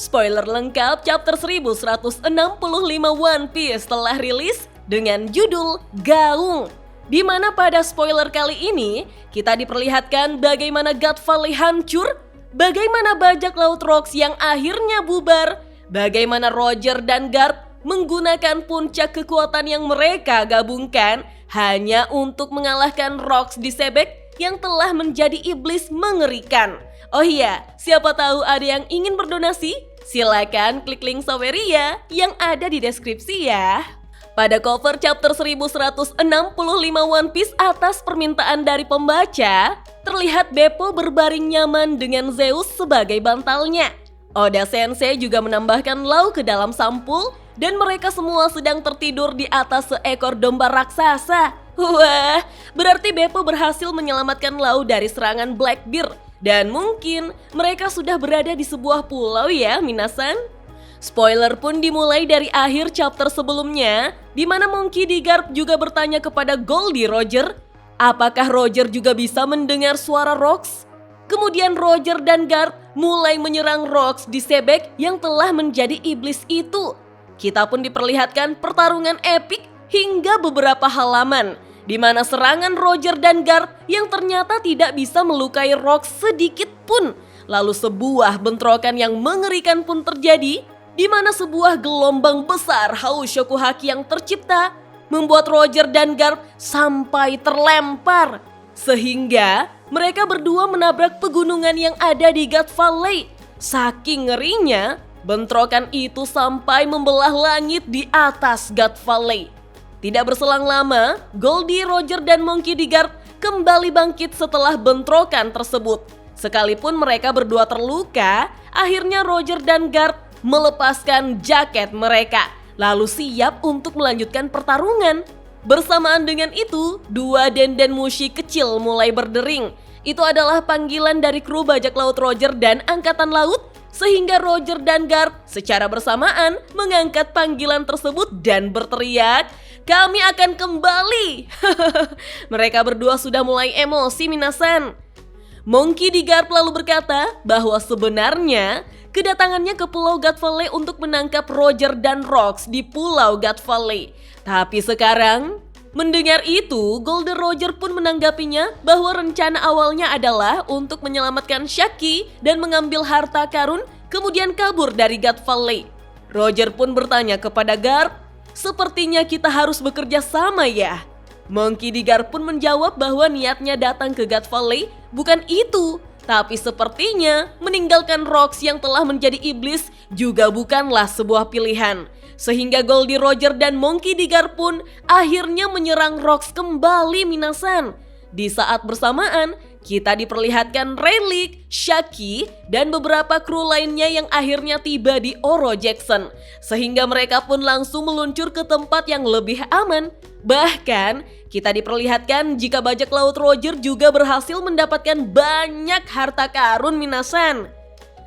Spoiler lengkap chapter 1165 One Piece telah rilis dengan judul Gaung. Di mana pada spoiler kali ini, kita diperlihatkan bagaimana God Valley hancur, bagaimana bajak laut Rocks yang akhirnya bubar, bagaimana Roger dan Garp menggunakan puncak kekuatan yang mereka gabungkan hanya untuk mengalahkan Rocks di Sebek yang telah menjadi iblis mengerikan. Oh iya, siapa tahu ada yang ingin berdonasi? Silakan klik link Saweria yang ada di deskripsi ya. Pada cover chapter 1165 One Piece atas permintaan dari pembaca, terlihat Beppo berbaring nyaman dengan Zeus sebagai bantalnya. Oda Sensei juga menambahkan Law ke dalam sampul dan mereka semua sedang tertidur di atas seekor domba raksasa. Wah, berarti Beppo berhasil menyelamatkan Law dari serangan Blackbeard. Dan mungkin mereka sudah berada di sebuah pulau ya, minasan. Spoiler pun dimulai dari akhir chapter sebelumnya, di mana Monkey D. Garp juga bertanya kepada Goldie Roger, apakah Roger juga bisa mendengar suara Rocks? Kemudian Roger dan Garp mulai menyerang Rocks di Sebek yang telah menjadi iblis itu. Kita pun diperlihatkan pertarungan epik hingga beberapa halaman, di mana serangan Roger dan Garp yang ternyata tidak bisa melukai Rocks sedikit pun. Lalu sebuah bentrokan yang mengerikan pun terjadi, di mana sebuah gelombang besar haus Shokuhaki yang tercipta membuat Roger dan Garp sampai terlempar. Sehingga mereka berdua menabrak pegunungan yang ada di God Valley. Saking ngerinya, bentrokan itu sampai membelah langit di atas God Valley. Tidak berselang lama, Goldie, Roger, dan Monkey D. Garp kembali bangkit setelah bentrokan tersebut. Sekalipun mereka berdua terluka, akhirnya Roger dan Garp melepaskan jaket mereka, lalu siap untuk melanjutkan pertarungan. Bersamaan dengan itu, dua Denden Mushi kecil mulai berdering. Itu adalah panggilan dari kru bajak laut Roger dan Angkatan Laut, sehingga Roger dan Garp secara bersamaan mengangkat panggilan tersebut dan berteriak, "Kami akan kembali!" Mereka berdua sudah mulai emosi, minasan. Monkey D. Garp lalu berkata bahwa sebenarnya kedatangannya ke Pulau God Valley untuk menangkap Roger dan Rocks di Pulau God Valley. Tapi sekarang, mendengar itu, Golden Roger pun menanggapinya bahwa rencana awalnya adalah untuk menyelamatkan Shaki dan mengambil harta karun, kemudian kabur dari God Valley. Roger pun bertanya kepada Garp, "Sepertinya kita harus bekerja sama ya?" Monkey D. Garp pun menjawab bahwa niatnya datang ke God Valley bukan itu, tapi sepertinya meninggalkan Rocks yang telah menjadi iblis juga bukanlah sebuah pilihan. Sehingga Goldie Roger dan Monkey D. Garp pun akhirnya menyerang Rocks kembali, minasan. Di saat bersamaan, kita diperlihatkan Rayleigh, Shaki, dan beberapa kru lainnya yang akhirnya tiba di Oro Jackson. Sehingga mereka pun langsung meluncur ke tempat yang lebih aman. Bahkan, kita diperlihatkan jika bajak laut Roger juga berhasil mendapatkan banyak harta karun, minasan.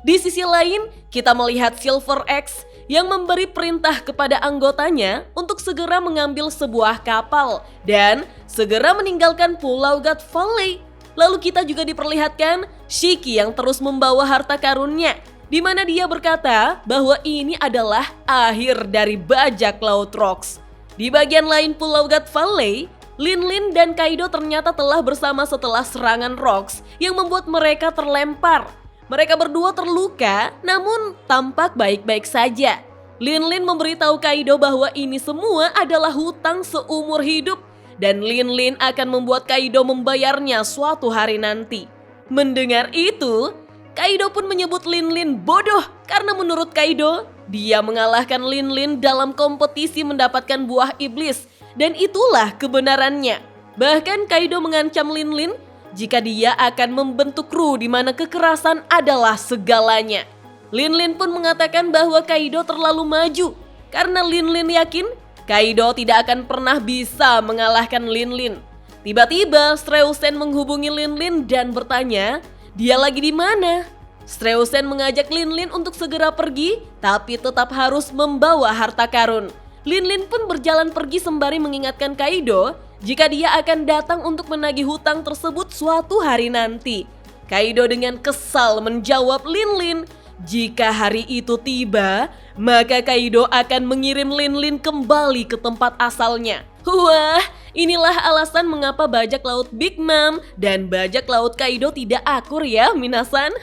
Di sisi lain, kita melihat Silver X yang memberi perintah kepada anggotanya untuk segera mengambil sebuah kapal dan segera meninggalkan Pulau God Valley. Lalu kita juga diperlihatkan Shiki yang terus membawa harta karunnya, di mana dia berkata bahwa ini adalah akhir dari bajak laut Rocks. Di bagian lain Pulau God Valley, Lin dan Kaido ternyata telah bersama setelah serangan Rocks yang membuat mereka terlempar. Mereka berdua terluka, namun tampak baik-baik saja. Lin memberitahu Kaido bahwa ini semua adalah hutang seumur hidup dan Lin akan membuat Kaido membayarnya suatu hari nanti. Mendengar itu, Kaido pun menyebut Lin bodoh karena menurut Kaido, dia mengalahkan Lin dalam kompetisi mendapatkan buah iblis dan itulah kebenarannya. Bahkan Kaido mengancam Lin jika dia akan membentuk kru di mana kekerasan adalah segalanya. Lin pun mengatakan bahwa Kaido terlalu maju karena Lin yakin Kaido tidak akan pernah bisa mengalahkan Lin. Tiba-tiba Streusen menghubungi Lin dan bertanya, dia lagi di mana? Streusen mengajak Lin untuk segera pergi, tapi tetap harus membawa harta karun. Lin pun berjalan pergi sembari mengingatkan Kaido jika dia akan datang untuk menagih hutang tersebut suatu hari nanti. Kaido dengan kesal menjawab Lin Jika hari itu tiba, maka Kaido akan mengirim Lin kembali ke tempat asalnya. Wah, inilah alasan mengapa bajak laut Big Mom dan bajak laut Kaido tidak akur ya, minasan.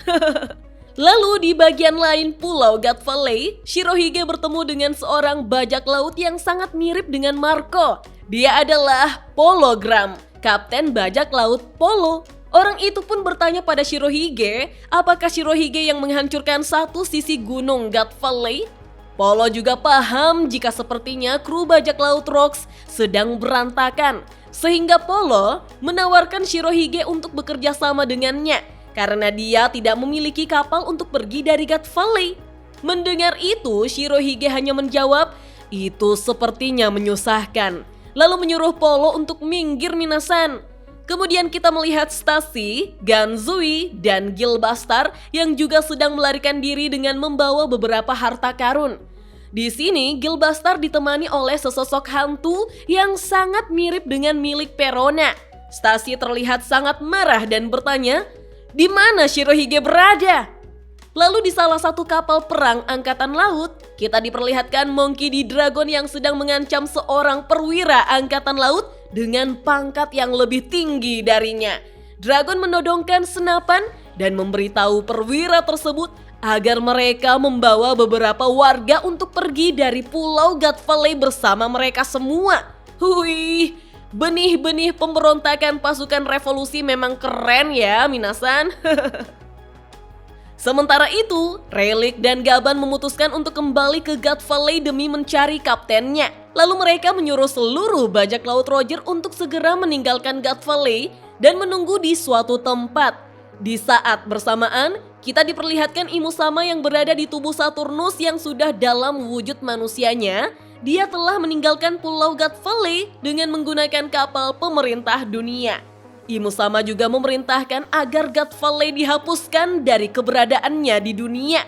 Lalu di bagian lain Pulau God Valley, Shirohige bertemu dengan seorang bajak laut yang sangat mirip dengan Marco. Dia adalah Pologram, kapten bajak laut Polo. Orang itu pun bertanya pada Shirohige, apakah Shirohige yang menghancurkan satu sisi gunung God Valley? Polo juga paham jika sepertinya kru bajak laut Rocks sedang berantakan, sehingga Polo menawarkan Shirohige untuk bekerja sama dengannya karena dia tidak memiliki kapal untuk pergi dari God Valley. Mendengar itu, Shirohige hanya menjawab, "Itu sepertinya menyusahkan." Lalu menyuruh Polo untuk minggir, minasan. Kemudian kita melihat Stacy, Ganzui, dan Gilbastar yang juga sedang melarikan diri dengan membawa beberapa harta karun. Di sini Gilbastar ditemani oleh sesosok hantu yang sangat mirip dengan milik Perona. Stacy terlihat sangat marah dan bertanya, "Di mana Shirohige berada?" Lalu di salah satu kapal perang angkatan laut, kita diperlihatkan Monkey D. Dragon yang sedang mengancam seorang perwira angkatan laut dengan pangkat yang lebih tinggi darinya. Dragon menodongkan senapan dan memberitahu perwira tersebut agar mereka membawa beberapa warga untuk pergi dari Pulau God Valley bersama mereka semua. Hui, benih-benih pemberontakan pasukan revolusi memang keren ya, minasan. Sementara itu, Rayleigh dan Gaban memutuskan untuk kembali ke God Valley demi mencari kaptennya. Lalu mereka menyuruh seluruh bajak laut Roger untuk segera meninggalkan God Valley dan menunggu di suatu tempat. Di saat bersamaan, kita diperlihatkan Imusama yang berada di tubuh Saturnus yang sudah dalam wujud manusianya. Dia telah meninggalkan Pulau God Valley dengan menggunakan kapal pemerintah dunia. Imusama juga memerintahkan agar God Valley dihapuskan dari keberadaannya di dunia.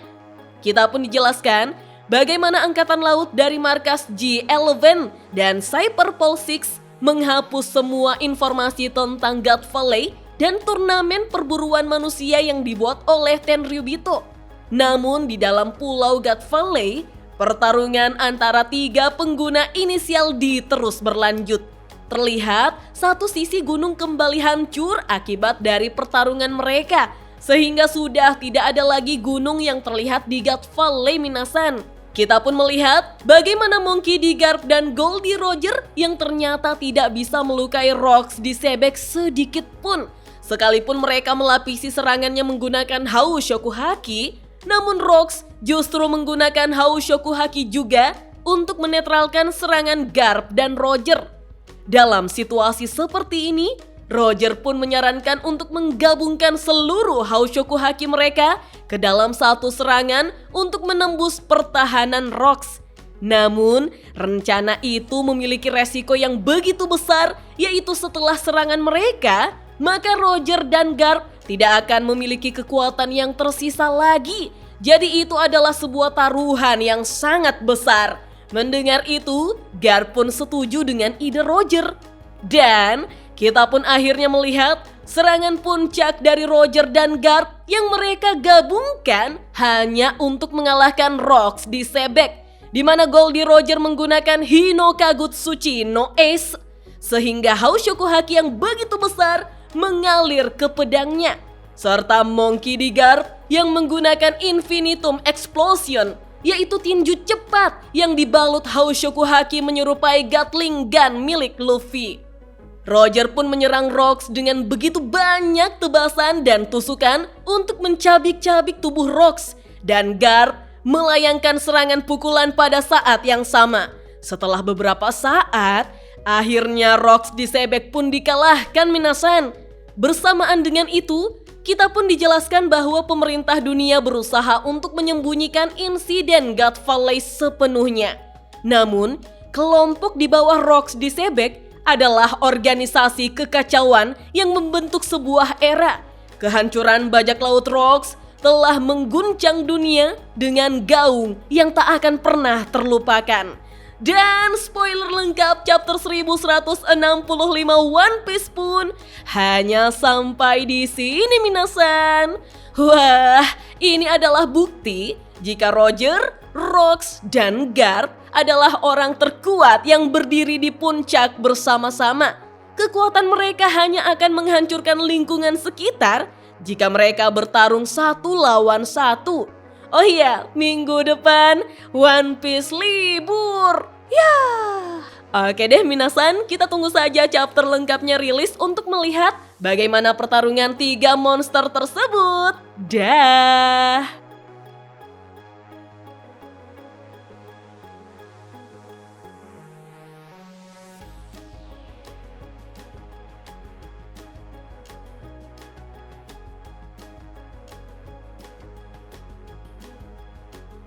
Kita pun dijelaskan bagaimana angkatan laut dari markas G11 dan Cyberpol 6 menghapus semua informasi tentang God Valley dan turnamen perburuan manusia yang dibuat oleh Tenryubito. Namun di dalam Pulau God Valley, pertarungan antara 3 pengguna inisial D terus berlanjut. Terlihat satu sisi gunung kembali hancur akibat dari pertarungan mereka, sehingga sudah tidak ada lagi gunung yang terlihat di God Valley, minasan. Kita pun melihat bagaimana Monkey D. Garp dan Goldie Roger yang ternyata tidak bisa melukai Rocks di Sebek sedikit pun. Sekalipun mereka melapisi serangannya menggunakan Hau Shokuhaki, namun Rocks justru menggunakan Hau Shokuhaki juga untuk menetralkan serangan Garp dan Roger. Dalam situasi seperti ini, Roger pun menyarankan untuk menggabungkan seluruh Hau Shokuhaki mereka ke dalam satu serangan untuk menembus pertahanan Rocks. Namun, rencana itu memiliki resiko yang begitu besar, yaitu setelah serangan mereka, maka Roger dan Garp tidak akan memiliki kekuatan yang tersisa lagi. Jadi itu adalah sebuah taruhan yang sangat besar. Mendengar itu, Garp pun setuju dengan ide Roger. Dan kita pun akhirnya melihat serangan puncak dari Roger dan Garp yang mereka gabungkan hanya untuk mengalahkan Rocks di Sebek, di mana Goldie Roger menggunakan Hino Kagutsuchi no Ace, sehingga Hau Shokuhaki yang begitu besar mengalir ke pedangnya, serta Monkey D. Garp yang menggunakan Infinitum Explosion, yaitu tinju cepat yang dibalut Hau Shokuhaki menyerupai Gatling Gun milik Luffy. Roger pun menyerang Rocks dengan begitu banyak tebasan dan tusukan untuk mencabik-cabik tubuh Rocks, dan Garp melayangkan serangan pukulan pada saat yang sama. Setelah beberapa saat, akhirnya Rocks di Sebek pun dikalahkan, minasan. Bersamaan dengan itu, kita pun dijelaskan bahwa pemerintah dunia berusaha untuk menyembunyikan insiden God Valley sepenuhnya. Namun, kelompok di bawah Rocks di Sebek adalah organisasi kekacauan yang membentuk sebuah era. Kehancuran bajak laut Rocks telah mengguncang dunia dengan gaung yang tak akan pernah terlupakan. Dan spoiler lengkap chapter 1165 One Piece pun hanya sampai di sini, minasan. Wah, ini adalah bukti jika Roger, Rox, dan Garp adalah orang terkuat yang berdiri di puncak bersama-sama. Kekuatan mereka hanya akan menghancurkan lingkungan sekitar jika mereka bertarung satu lawan satu. Oh iya, minggu depan One Piece libur. Ya. Oke deh minasan, kita tunggu saja chapter lengkapnya rilis untuk melihat bagaimana pertarungan 3 monster tersebut. Dah.